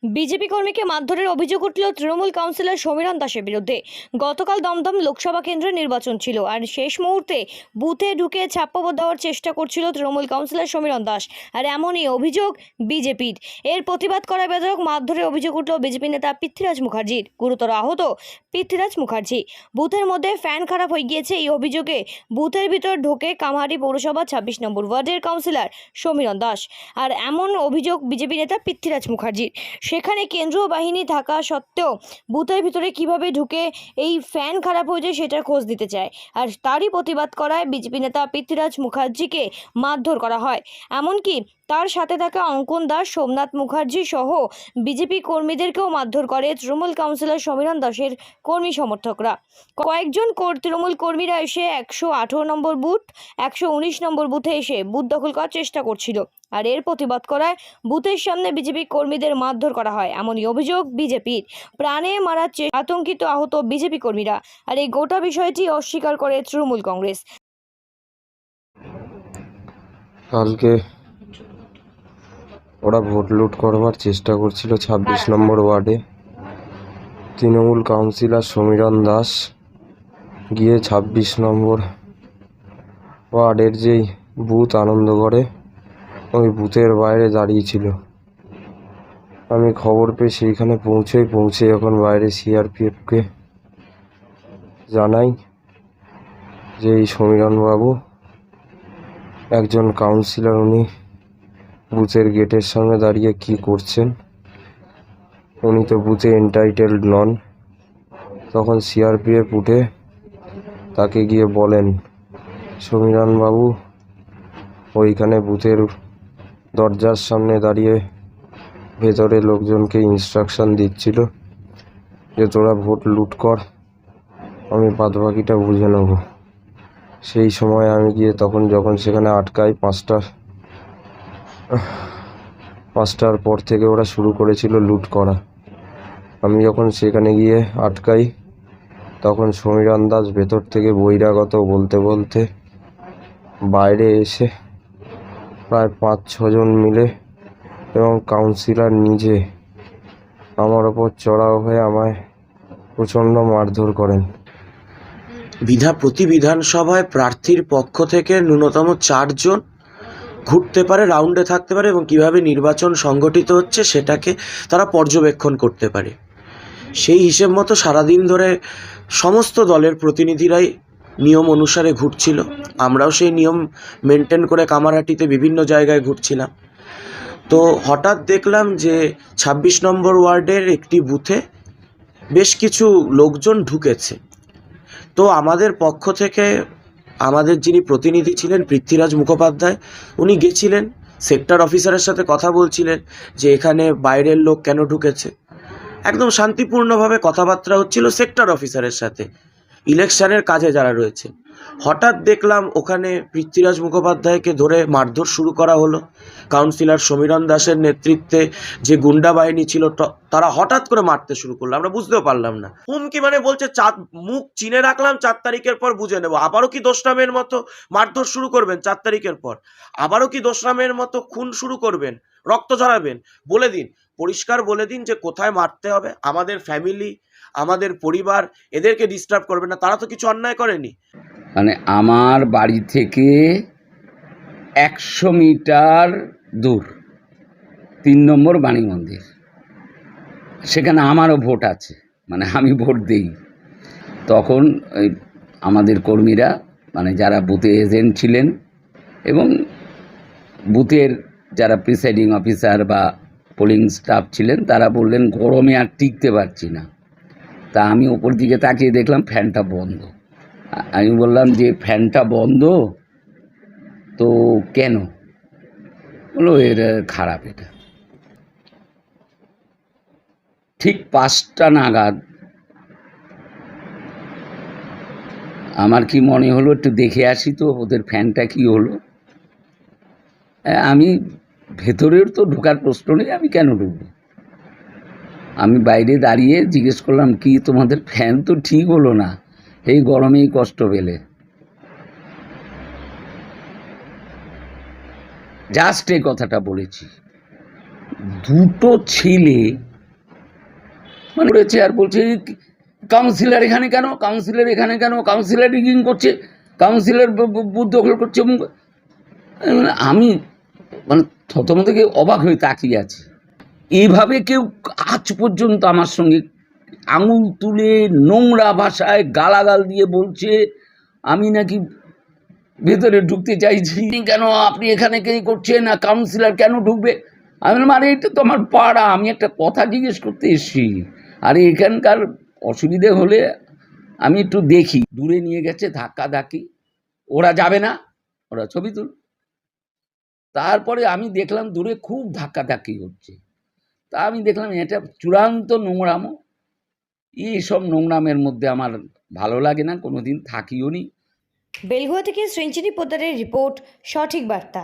BJP কর্মীকে মারধরের অভিযোগ উঠল তৃণমূল কাউন্সিলর সমীরণ দাসের বিরুদ্ধে। গতকাল দমদম লোকসভা কেন্দ্রে নির্বাচন ছিল, আর শেষ মুহূর্তে বুথে ঢুকে ছাপ্পা দেওয়ার চেষ্টা করছিল তৃণমূল কাউন্সিলর সমীরণ দাস, আর এমনই অভিযোগ বিজেপির। এর প্রতিবাদ করায় বেধড়ক মারধরের অভিযোগ উঠল বিজেপি নেতা পৃথ্বীরাজ মুখার্জির। গুরুতর আহত পৃথ্বীরাজ মুখার্জি। বুথের মধ্যে ফ্যান খারাপ হয়ে গিয়েছে এই অভিযোগে বুথের ভিতর ঢোকে কামারহাটি পৌরসভা ২৬ নম্বর ওয়ার্ডের কাউন্সিলর সমীরণ দাস, আর এমন অভিযোগ বিজেপি নেতা পৃথ্বীরাজ মুখার্জির। সেখানে কেন্দ্রীয় বাহিনী থাকা সত্ত্বেও বুথের ভিতরে কিভাবে ঢুকে এই ফ্যান খারাপ হয়ে যায় সেটার খোঁজ দিতে চায়, আর তারই প্রতিবাদ করায় বিজেপি নেতা পৃথ্বীরাজ মুখার্জিকে মারধর করা হয়। এমনকি তার সাথে থাকা অঙ্কন দাস, সোমনাথ মুখার্জি সহ বিজেপি কর্মীদেরকেও মারধর করে তৃণমূল কাউন্সিলর সমীরণ দাসের কর্মী সমর্থকরা। কয়েকজন তৃণমূল কর্মীরা এসে ১১৮ নম্বর বুথ, ১১৯ নম্বর বুথে এসে বুথ দখল করার চেষ্টা করছিল, আর এর প্রতিবাদ করায় বুথের সামনে বিজেপি কর্মীদের মারধর করা হয়। এমনই অভিযোগ বিজেপির। প্রাণে মারার আতঙ্কিত আহত বিজেপি কর্মীরা, আর এই গোটা বিষয়টি অস্বীকার করে তৃণমূল কংগ্রেস। কালকে ওরা ভোট লুট করবার চেষ্টা করছিল ২৬ নম্বর ওয়ার্ডে। তৃণমূল কাউন্সিলর সমীরণ দাস গিয়ে ২৬ নম্বর ওয়ার্ডের যেই বুথ আনন্দগড়ে, ওই বুথের বাইরে দাঁড়িয়েছিল। আমি খবর পেয়ে সেইখানে পৌঁছে এখন বাইরে সিআরপিএফকে জানাই যে এই সমীরণবাবু একজন কাউন্সিলর, উনি বুথের গেটের সামনে দাঁড়িয়ে কি করছেন, উনি তো বুথে এন্টাইটেলড নন। তখন সিআরপিএফ উঠে তাকে গিয়ে বলেন, সমীরণবাবু ওইখানে বুথের দরজার সামনে দাঁড়িয়ে ভেতরে লোকজনকে ইনস্ট্রাকশন দিচ্ছিল যে তোরা ভোট লুট কর, আমি বাদবাকিটা বুঝে নেব। সেই সময় আমি গিয়ে যখন সেখানে আটকাই, ৫টার পর থেকে ওরা শুরু করেছিল লুট করা। আমি যখন সেখানে গিয়ে আটকাই, তখন সমীরণ দাস ভেতর থেকে বহিরাগত বলতে বলতে বাইরে এসে প্রায় ৫-৬ জন মিলে এবং কাউন্সিলর নিজে আমার ওপর চড়াও হয়ে আমায় প্রচণ্ড মারধর করেন। প্রতি বিধানসভায় প্রার্থীর পক্ষ থেকে ন্যূনতম 4 জন ঘুরতে পারে, রাউন্ডে থাকতে পারে এবং কিভাবে নির্বাচন সংগঠিত হচ্ছে সেটাকে তারা পর্যবেক্ষণ করতে পারে। সেই হিসেব মতো সারাদিন ধরে সমস্ত দলের প্রতিনিধিরাই নিয়ম অনুসারে ঘুরছিল। আমরাও সেই নিয়ম মেনটেন করে কামারহাটিতে বিভিন্ন জায়গায় ঘুরছিলাম। তো হঠাৎ দেখলাম যে ২৬ নম্বর ওয়ার্ডের একটি বুথে বেশ কিছু লোকজন ঢুকেছে। তো আমাদের পক্ষ থেকে আমাদের যিনি প্রতিনিধি ছিলেন পৃথ্বীরাজ মুখোপাধ্যায়, উনি গেছিলেন, সেক্টর অফিসারের সাথে কথা বলছিলেন যে এখানে বাইরের লোক কেন ঢুকেছে। একদম শান্তিপূর্ণভাবে কথাবার্তা হচ্ছিল সেক্টর অফিসারের সাথে, ইলেকশনের কাজে যারা রয়েছে। হঠাৎ দেখলাম ওখানে পৃথ্বীরাজ মুখোপাধ্যায়কে ধরে মারধর শুরু করা হলো। কাউন্সিলর সমীরণ দাসের নেতৃত্বে যে গুন্ডা বাহিনী ছিল তারা হঠাৎ করে মারতে শুরু করলো, আমরা বুঝতেও পারলাম না। হুমকি মানে বলছে মুখ চিনে রাখলাম, 4 তারিখের পর বুঝে নেব। আবারও কি দোসরামের মতো মারধর শুরু করবেন 4 তারিখের পর? আবারও কি দোসরামের মতো খুন শুরু করবেন, রক্ত ঝরাবেন? বলে দিন, পরিষ্কার বলে দিন যে কোথায় মারতে হবে। আমাদের ফ্যামিলি, আমাদের পরিবার, এদেরকে ডিস্টার্ব করবেন না। তারা তো কিছু অন্যায় করেনি। মানে আমার বাড়ি থেকে ১০০ মিটার দূর ৩ নম্বর বাণী মন্দির, সেখানে আমারও ভোট আছে, মানে আমি ভোট দিই। তখন ওই আমাদের কর্মীরা, মানে যারা বুথে এজেন্ট ছিলেন এবং বুথের যারা প্রিসাইডিং অফিসার বা পোলিং স্টাফ ছিলেন, তারা বললেন গরমে আর টিকতে পারছি না। তা আমি ওপর দিকে তাকিয়ে দেখলাম ফ্যানটা বন্ধ। আমি বললাম যে ফ্যানটা বন্ধ তো কেন? বললো এটা খারাপ। এটা ঠিক 5টা নাগাদ আমার কি মনে হলো একটু দেখে আসি তো ওদের ফ্যানটা কি হলো। আমি ভেতরের তো ঢোকার প্রশ্ন নেই, আমি কেন ঢুকবো? আমি বাইরে দাঁড়িয়ে জিজ্ঞেস করলাম কি তোমাদের ফ্যান তো ঠিক হলো না, এই গরমেই কষ্ট পেলে? জাস্ট এই কথাটা বলেছি। দুটো ছেলে মানে রয়েছে আর বলছে কাউন্সিলর এখানে কেন, কাউন্সিলর এখানে কেন, কাউন্সিলর রিগিং করছে, কাউন্সিলর বুথ দখল করছে। আমি মানে থতমত থেকে অবাক হয়ে তাকিয়ে আছি। এইভাবে কেউ আজ পর্যন্ত আমার সঙ্গে আঙুল তুলে নোংরা ভাষায় গালাগাল দিয়ে বলছে আমি নাকি ভেতরে ঢুকতে চাইছি কেন, আপনি এখানে কে করছেন, না কাউন্সিলর কেন ঢুকবে। আমি বললাম আরে এটা তো আমার পাড়া, আমি একটা কথা জিজ্ঞেস করতে এসেছি, আর এখানকার অসুবিধে হলে আমি একটু দেখি। দূরে নিয়ে গেছে ধাক্কাধাক্কি, ওরা যাবে না, ওরা ছবি তুল। তারপরে আমি দেখলাম দূরে খুব ধাক্কাধাক্কি হচ্ছে, তা আমি দেখলাম এটা চূড়ান্ত নোংরামো। এইসব নোংরামের মধ্যে আমার ভালো লাগে না, কোনোদিন থাকিও নি। বেলঘুয়া থেকে সৃঞ্চিনী পোদ্দারের রিপোর্ট, সঠিক বার্তা।